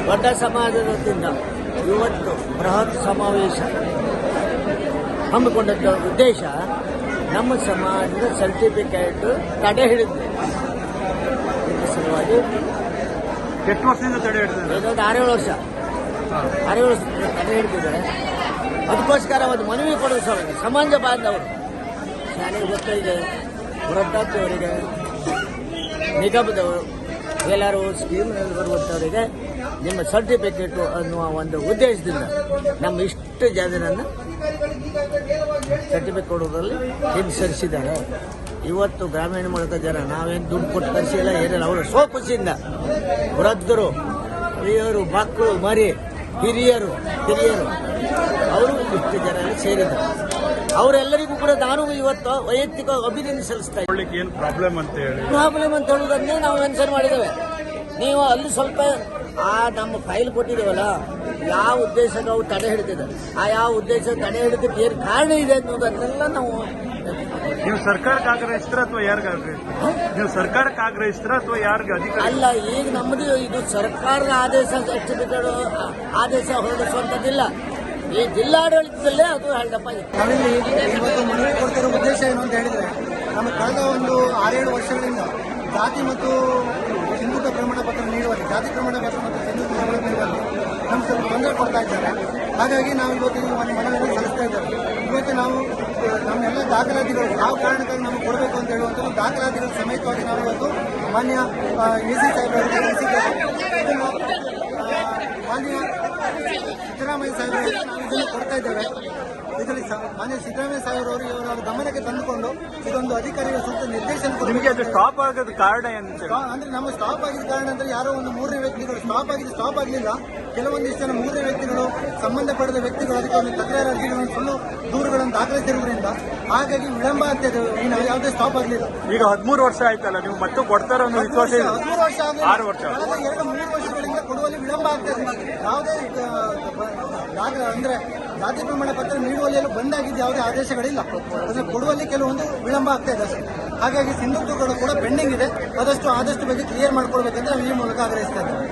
ದೊಡ್ಡ ಸಮಾಜದ ವತಿಯಿಂದ ಇವತ್ತು ಬೃಹತ್ ಸಮಾವೇಶ ಹಮ್ಮಿಕೊಂಡಂಥ ಉದ್ದೇಶ ನಮ್ಮ ಸಮಾಜದ ಸರ್ಟಿಫಿಕೇಟ್ ತಡೆ ಹಿಡಿದಿದೆ. ಇದರ ಸಲುವಾಗಿ ಎಷ್ಟು ವರ್ಷದಿಂದ ತಡೆ ಹಿಡಿದಿದೆ? ಇದೊಂದು 6-7 ವರ್ಷ ತಡೆ ಹಿಡಿದಿದ್ದಾರೆ. ಅದಕ್ಕೋಸ್ಕರ ಒಂದು ಮನವಿ ಕೊಡುವ ಸಲುವಾಗಿ ಸಮಾಜ ಬಾಂಧವರು ಶಾಲೆಗೆ ಗೊತ್ತಿದೆ, ವೃದ್ಧಾಪ್ಯವರಿಗೆ, ನಿಗಮದವರು ಎಲ್ಲರೂ ಸ್ಕೀಮ್ನಲ್ಲಿ ಬರುವಂಥವರಿಗೆ ನಿಮ್ಮ ಸರ್ಟಿಫಿಕೇಟು ಅನ್ನುವ ಒಂದು ಉದ್ದೇಶದಿಂದ ನಮ್ಮ ಇಷ್ಟು ಜನರನ್ನು ಸರ್ಟಿಫಿಕೇಟ್ ಕೊಡುವುದರಲ್ಲಿ ಹಿಂಸರಿಸಿದ್ದಾರೆ. ಇವತ್ತು ಗ್ರಾಮೀಣ ಮೂಲಕ ಜನ ನಾವೇನು ದುಡ್ಡು ಕೊಟ್ಟು ಕಳಿಸಿಲ್ಲ, ಏನಿಲ್ಲ. ಅವರು ಖುಷಿಯಿಂದ ವೃದ್ಧರು, ಹಿರಿಯರು, ಮಕ್ಕಳು, ಮರಿ, ಹಿರಿಯರು ಅವರು ಇಷ್ಟು ಜನ ಸೇರಿದ್ದಾರೆ. ಅವರೆಲ್ಲರಿಗೂ ಕೂಡ ನಾನು ಇವತ್ತು ವೈಯಕ್ತಿಕ ಅಭಿನಂದನೆ ಸಲ್ಲಿಸ್ತಾ ಇದ್ದೀನಿ. ಏನು ಪ್ರಾಬ್ಲಮ್ ಅಂತ ಹೇಳುವುದನ್ನೇ ನಾವು ಮೆನ್ಷನ್ ಮಾಡಿದ್ದೇವೆ. ನೀವು ಅಲ್ಲಿ ಸ್ವಲ್ಪ ನಮ್ಮ ಫೈಲ್ ಕೊಟ್ಟಿದ್ದೇವಲ್ಲ, ಯಾವ ಉದ್ದೇಶಕ್ಕೆ ಅವ್ರು ತಡೆ ಹಿಡಿದಿದೆ, ಯಾವ ಉದ್ದೇಶ ತಡೆ ಹಿಡಿದಕ್ಕೆ ಏನು ಕಾರಣ ಇದೆ ಅನ್ನೋದನ್ನೆಲ್ಲ ನಾವು ನೀವು ಸರ್ಕಾರಕ್ಕೆ ಆಗ್ರಹಿಸ್ತೀರ ಅಥವಾ ಯಾರಿಗೆ ಆಗ್ರಹಿಸ್ತೀರ? ನೀವು ಸರ್ಕಾರಕ್ಕೆ ಆಗ್ರಹಿಸ್ತೀರ ಅಥವಾ ಯಾರಿಗೆ ಅಧಿಕಾರ? ಅಲ್ಲ, ಈಗ ನಮ್ಮದು ಇದು ಸರ್ಕಾರದ ಆದೇಶ ಸರ್ಟಿಫಿಕೇಟ್ ಆದೇಶ ಹೊರಡಿಸುವಂಥದ್ದಿಲ್ಲ. ಈ ಜಿಲ್ಲಾಡಳಿತದಲ್ಲೇ ಅದು ಹೆಲ್ಡಪ್ ಆಗಿದೆ. ನಾವಿಲ್ಲಿ ಇವತ್ತು ಮನವಿ ಕೊಡ್ತಿರೋ ಉದ್ದೇಶ ಏನು ಅಂತ ಹೇಳಿದ್ರೆ, ನಮ್ಮ ಕಳೆದ ಒಂದು 6-7 ವರ್ಷಗಳಿಂದ ಜಾತಿ ಮತ್ತು ಸಿಂಧುತ್ವ ಪ್ರಮಾಣ ಪತ್ರ ನೀಡುವಲ್ಲಿ, ಜಾತಿ ಪ್ರಮಾಣ ಪತ್ರ ಮತ್ತು ಸಿಂಧುತ್ವ ಪ್ರಮಾಣ ನೀಡುವಲ್ಲಿ ನಮ್ಮ ಸ್ವಲ್ಪ ತೊಂದರೆ ಕೊಡ್ತಾ ಇದ್ದಾರೆ. ಹಾಗಾಗಿ ನಾವು ಇವತ್ತು ಒಂದು ಮನವಿಯನ್ನು ಸಲ್ಲಿಸ್ತಾ ಇದ್ದೇವೆ. ಇವತ್ತು ನಾವು ನಮ್ಮೆಲ್ಲ ದಾಖಲಾತಿಗಳು ಯಾವ ಕಾರಣಕ್ಕಾಗಿ ನಮಗೆ ಕೊಡಬೇಕು ಅಂತ ಹೇಳುವಂಥ ದಾಖಲಾತಿಗಳ ಸಮೇತವಾಗಿ ನಾವು ಇವತ್ತು ಮಾನ್ಯ ಎ ಸಿ ಸಾಹೇಬರಿಗೆ ಮಾನ್ಯ ಸಿದ್ದರಾಮಯ್ಯ ಸಾಹೇಬರಿಗೆ ನಾವು ಇದನ್ನು ಕೊಡ್ತಾ ಇದ್ದೇವೆ. ಇದರಲ್ಲಿ ಮಾನ್ಯ ಸಿದ್ದರಾಮಯ್ಯ ಸಾಹೇಬರವರು ಇವರ ಗಮನಕ್ಕೆ ತಂದುಕೊಂಡು ಇದೊಂದು ಅಧಿಕಾರಿಗಳ ಸೂಕ್ತ ನಿರ್ದೇಶನ ನಿಮಗೆ ಅದು ಸ್ಟಾಪ್ ಆಗೋದು ಕಾರಣ ಅಂದ್ರೆ ನಮ್ಮ ಸ್ಟಾಪ್ ಆಗಿದ್ದ ಕಾರಣ ಅಂದ್ರೆ ಯಾರೋ ಒಂದು 3ನೇ ವ್ಯಕ್ತಿಗಳು ಸ್ಟಾಪ್ ಆಗಲಿಲ್ಲ. ಕೆಲವೊಂದಿಷ್ಟು ಜನ 3ನೇ ವ್ಯಕ್ತಿಗಳು, ಸಂಬಂಧಪಡದ ವ್ಯಕ್ತಿಗಳು ಅದಕ್ಕೆ ಒಂದು ತಕರಾರು ಅರ್ಜಿಗಳನ್ನು ಸುಳ್ಳು ದೂರುಗಳನ್ನು ದಾಖಲಿಸಿರುವುದರಿಂದ ಹಾಗಾಗಿ ವಿಳಂಬ ಆಗ್ತದೆ. ಯಾವುದೇ ಸ್ಟಾಪ್ ಆಗಲಿಲ್ಲ. ಈಗ 13 ವರ್ಷ ಆಯ್ತಲ್ಲ, ನೀವು ಮತ್ತೆ ಕೊಡ್ತಾರ ಅನ್ನೋ ವಿಶ್ವಾಸ? 13 ವರ್ಷ 6 ವರ್ಷ, ಕಳೆದ 2-3 ವರ್ಷಗಳಿಂದ ಕೊಡುವಲ್ಲಿ ವಿಳಂಬ ಆಗ್ತದೆ. ಯಾವುದೇ ಅಂದ್ರೆ ಜಾತಿ ಪ್ರಮಾಣ ಪತ್ರ ನೀಡುವಲ್ಲಿ ಬಂದಾಗಿದ್ದು ಯಾವುದೇ ಆದೇಶಗಳಿಲ್ಲ. ಅದನ್ನು ಕೊಡುವಲ್ಲಿ ಕೆಲವೊಂದು ವಿಳಂಬ ಆಗ್ತಾ ಇದೆ ಸರ್. ಹಾಗಾಗಿ ಸಿಂಧುತ್ವಗಳು ಕೂಡ ಪೆಂಡಿಂಗ್ ಇದೆ. ಆದಷ್ಟು ಬಗ್ಗೆ ಕ್ಲಿಯರ್ ಮಾಡ್ಕೊಳ್ಬೇಕಂತ ನಾವು ಈ ಮೂಲಕ ಆಗ್ರಹಿಸ್ತಾ ಇದ್ದೇವೆ.